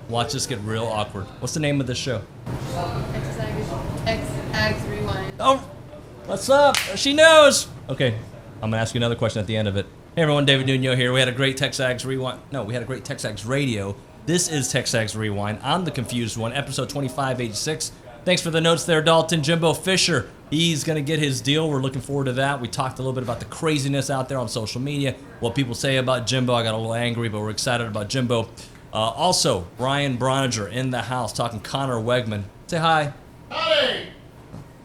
Watch this get real awkward. What's the name of this show? TexAgs Rewind. Oh, what's up? She knows. Okay, I'm gonna ask you another question at the end of it. Hey everyone, David Nuno here. We had a great TexAgs Rewind. No, we had a great TexAgs Radio. This is TexAgs Rewind. I'm the confused one, episode 2586. Thanks for the notes there, Dalton. Jimbo Fisher, he's going to get his deal. We're looking forward to that. We talked a little bit about the craziness out there on social media, what people say about Jimbo. I got a little angry, but we're excited about Jimbo. Also, Ryan Brauninger in the house talking Connor Weigman. Say hi. Howdy!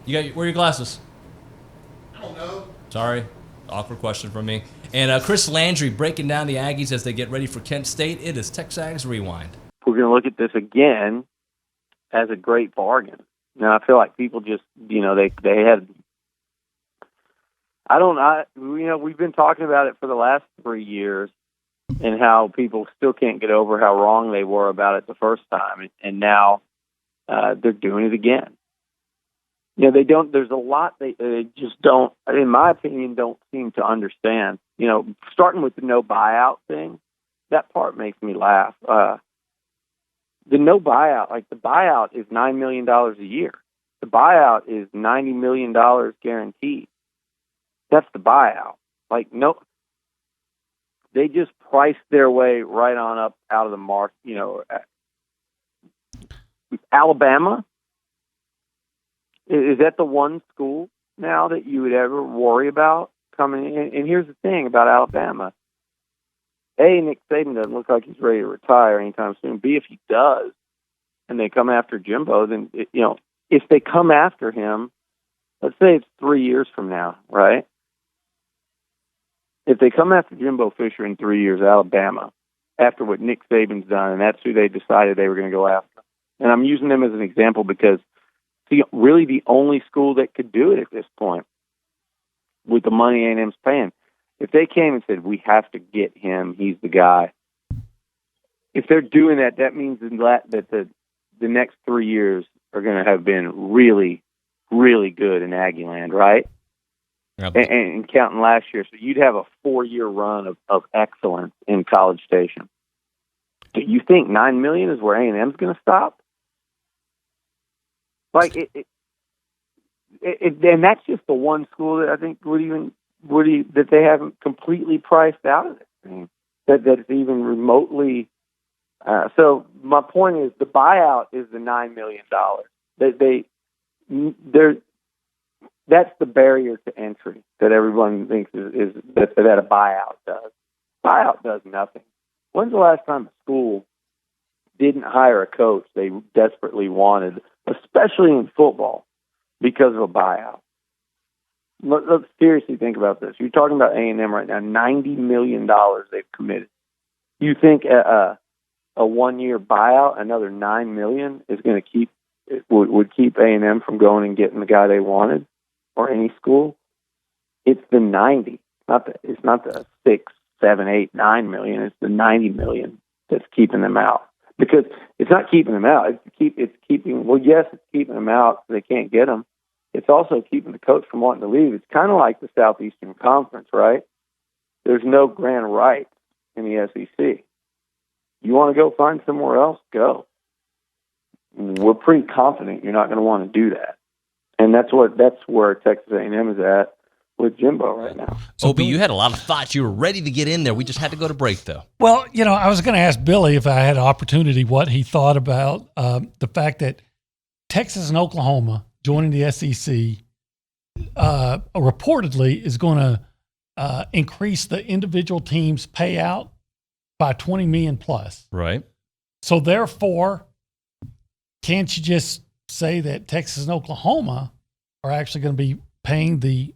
Where are your glasses? I don't know. Sorry. Awkward question from me. And Chris Landry breaking down the Aggies as they get ready for Kent State. It is TexAgs Rewind. We're going to look at this again as a great bargain. Now, I feel like people just, they had, we've been talking about it for the last 3 years and how people still can't get over how wrong they were about it the first time. And now they're doing it again. There's a lot they just don't, in my opinion, don't seem to understand. Starting with the no buyout thing, that part makes me laugh. The no buyout, like the buyout is $9 million a year. The buyout is $90 million guaranteed. That's the buyout. Like, no, they just priced their way right on up out of the mark. Alabama, is that the one school now that you would ever worry about coming in? And here's the thing about Alabama. A, Nick Saban doesn't look like he's ready to retire anytime soon. B, if he does, and they come after Jimbo, then, if they come after him, let's say it's 3 years from now, right? If they come after Jimbo Fisher in 3 years, Alabama, after what Nick Saban's done, and that's who they decided they were going to go after. And I'm using them as an example because it's really the only school that could do it at this point with the money A&M's paying. If they came and said, we have to get him, he's the guy. If they're doing that, that means that the next 3 years are going to have been really, really good in Aggie land, right? Yep. And counting last year. So you'd have a 4-year run of excellence in College Station. Do you think $9 million is where A&M's going to stop? Like, and that's just the one school that I think that they haven't completely priced out of it. That's even remotely. So my point is, the buyout is the $9 million. That's the barrier to entry that everyone thinks is that a buyout does. Buyout does nothing. When's the last time a school didn't hire a coach they desperately wanted, especially in football, because of a buyout? Let's seriously think about this. You're talking about A&M right now, $90 million they've committed. You think a 1-year buyout, another $9 million, is going to would keep A&M from going and getting the guy they wanted, or any school? It's the 90. It's not the 6, 7, 8, 9 million. It's the 90 million that's keeping them out. Because it's not keeping them out. It's keeping. Well, yes, it's keeping them out so they can't get them. It's also keeping the coach from wanting to leave. It's kind of like the Southeastern Conference, right? There's no grand rights in the SEC. You want to go find somewhere else? Go. We're pretty confident you're not going to want to do that, and that's where Texas A&M is at with Jimbo right now. So, Opie, you had a lot of thoughts. You were ready to get in there. We just had to go to break, though. Well, I was going to ask Billy if I had an opportunity what he thought about the fact that Texas and Oklahoma joining the SEC reportedly is going to increase the individual team's payout by $20 million plus. Right. So therefore, can't you just say that Texas and Oklahoma are actually going to be paying the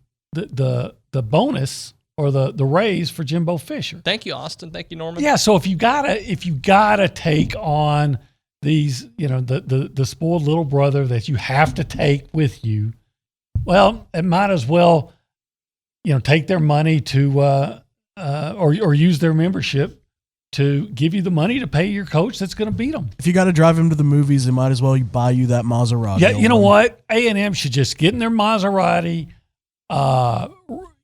bonus or the raise for Jimbo Fisher? Thank you, Austin. Thank you, Norman. Yeah. So if you gotta take on these, the spoiled little brother that you have to take with you, well, it might as well, take their money to or use their membership to give you the money to pay your coach that's going to beat them. If you got to drive him to the movies, they might as well buy you that Maserati. Yeah, you know what? A&M should just get in their Maserati,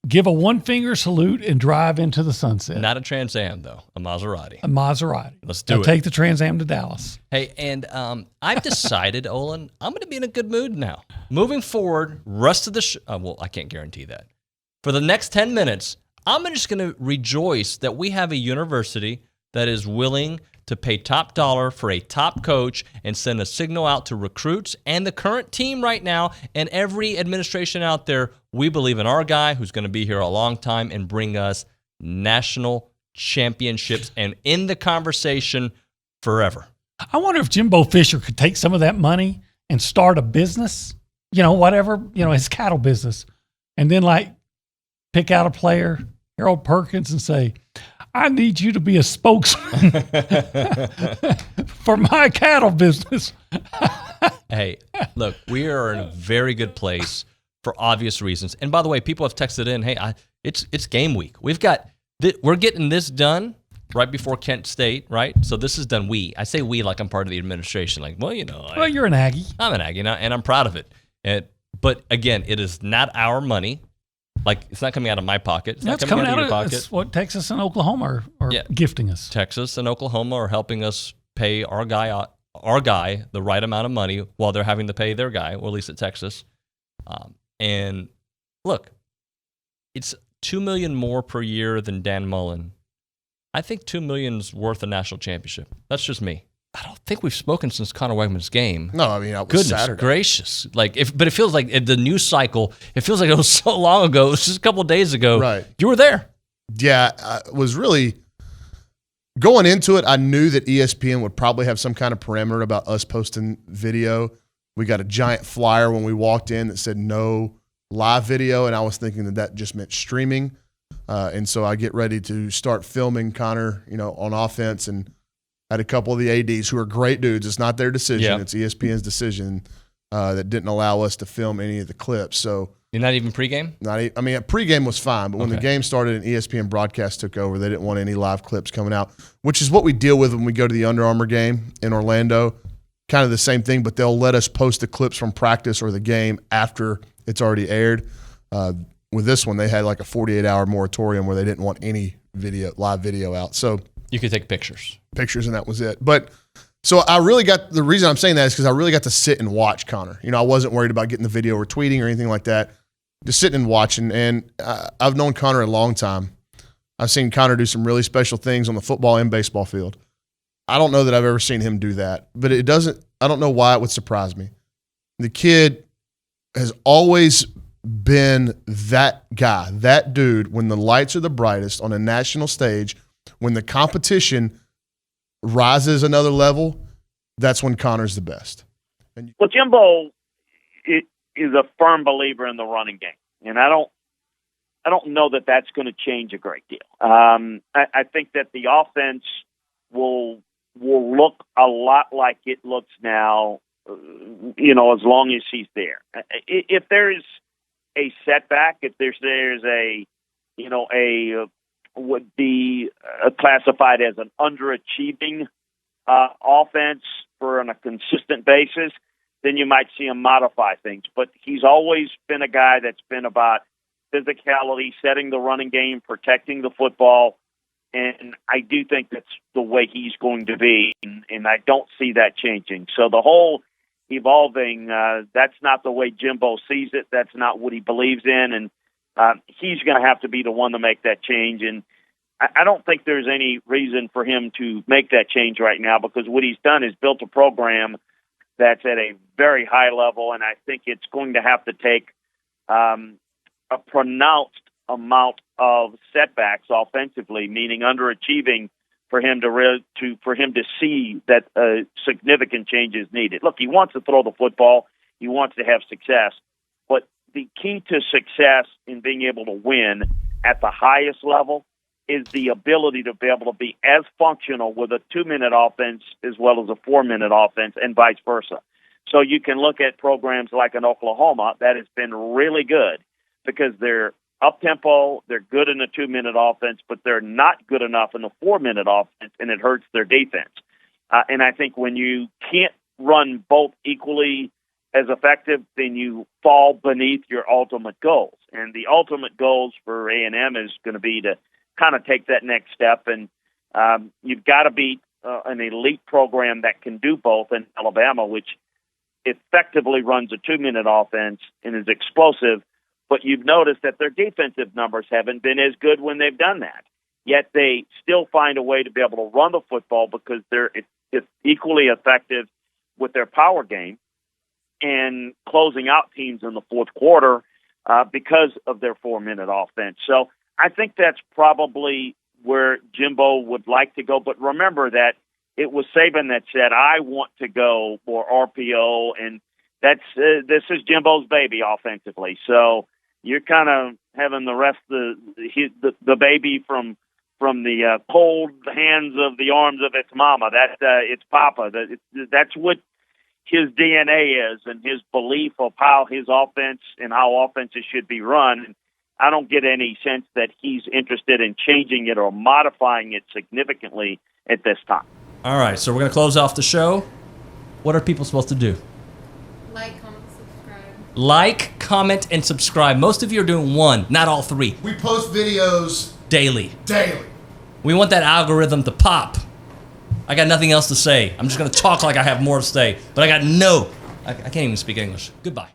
give a one-finger salute and drive into the sunset. Not a Trans Am, though. A Maserati. A Maserati. Let's do it. Take the Trans Am to Dallas. Hey, and I've decided, Olin, I'm going to be in a good mood now. Moving forward, rest of the well, I can't guarantee that. For the next 10 minutes, I'm just going to rejoice that we have a university that is willing to pay top dollar for a top coach and send a signal out to recruits and the current team right now and every administration out there. We believe in our guy who's going to be here a long time and bring us national championships and in the conversation forever. I wonder if Jimbo Fisher could take some of that money and start a business, whatever, his cattle business, and then pick out a player, Harold Perkins, and say, I need you to be a spokesman for my cattle business. Hey, look, we are in a very good place for obvious reasons. And by the way, people have texted in, hey, it's game week. We're getting this done right before Kent State, right? So this is done. I say we like I'm part of the administration. Well, you're an Aggie. I'm an Aggie, and I'm proud of it. But again, it is not our money. It's not coming out of my pocket. It's not coming out of your pocket. It's what Texas and Oklahoma are gifting us. Texas and Oklahoma are helping us pay our guy the right amount of money while they're having to pay their guy, or at least at Texas. And look, it's $2 million more per year than Dan Mullen. I think $2 million's worth a national championship. That's just me. I don't think we've spoken since Connor Weigman's game. No, I mean, that was Goodness Saturday. gracious. But it feels like the news cycle, it feels like it was so long ago. It was just a couple of days ago. Right. You were there. Yeah, I was really going into it. I knew that ESPN would probably have some kind of parameter about us posting video. We got a giant flyer when we walked in that said no live video, and I was thinking that just meant streaming. And so I get ready to start filming Connor, on offense, and had a couple of the ADs who are great dudes. It's not their decision. Yeah. It's ESPN's decision that didn't allow us to film any of the clips. So You're not even pregame? Pregame was fine, but when the game started and ESPN broadcast took over, they didn't want any live clips coming out, which is what we deal with when we go to the Under Armour game in Orlando. Kind of the same thing, but they'll let us post the clips from practice or the game after it's already aired. With this one, they had a 48-hour moratorium where they didn't want any live video out. So You could take pictures. And that was it. But so I really got, the reason I'm saying that is because I really got to sit and watch Connor. I wasn't worried about getting the video or tweeting or anything like that. Just sitting and watching. And I've known Connor a long time. I've seen Connor do some really special things on the football and baseball field. I don't know that I've ever seen him do that, but I don't know why it would surprise me. The kid has always been that guy, that dude, when the lights are the brightest on a national stage, when the competition rises another level, that's when Connor's the best. Well, Jimbo is a firm believer in the running game, and I don't know that that's going to change a great deal. I think that the offense will look a lot like it looks now, as long as he's there. If there's a setback, if there's a would be classified as an underachieving offense on a consistent basis, then you might see him modify things. But he's always been a guy that's been about physicality, setting the running game, protecting the football, and I do think that's the way he's going to be, and I don't see that changing. So the whole evolving, that's not the way Jimbo sees it. That's not what he believes in, and he's going to have to be the one to make that change. And I don't think there's any reason for him to make that change right now, because what he's done is built a program that's at a very high level, and I think it's going to have to take a pronounced amount of setbacks offensively, meaning underachieving, for him to see that significant change is needed. Look, he wants to throw the football. He wants to have success. But the key to success in being able to win at the highest level is the ability to be able to be as functional with a 2-minute offense as well as a 4-minute offense, and vice versa. So you can look at programs like in Oklahoma that has been really good because they're up-tempo, they're good in a 2-minute offense, but they're not good enough in the 4-minute offense, and it hurts their defense. And I think when you can't run both equally as effective, then you fall beneath your ultimate goals. And the ultimate goals for A&M is going to be to kind of take that next step. And you've got to beat an elite program that can do both in Alabama, which effectively runs a 2-minute offense and is explosive. But you've noticed that their defensive numbers haven't been as good when they've done that. Yet they still find a way to be able to run the football because they're equally effective with their power game and closing out teams in the fourth quarter because of their 4-minute offense. So I think that's probably where Jimbo would like to go. But remember that it was Saban that said, I want to go for RPO, and that's this is Jimbo's baby offensively. So you're kind of having the rest of the baby from the cold hands of the arms of its mama. It's Papa. That's what his DNA is, and his belief of how his offense and how offenses should be run. And I don't get any sense that he's interested in changing it or modifying it significantly at this time. All right, so we're going to close off the show. What are people supposed to do? Like, comment, subscribe. Like, comment, and subscribe. Most of you are doing one, not all three. We post videos Daily. daily. We want that algorithm to pop. I got nothing else to say. I'm just going to talk like I have more to say, but I can't even speak English. Goodbye.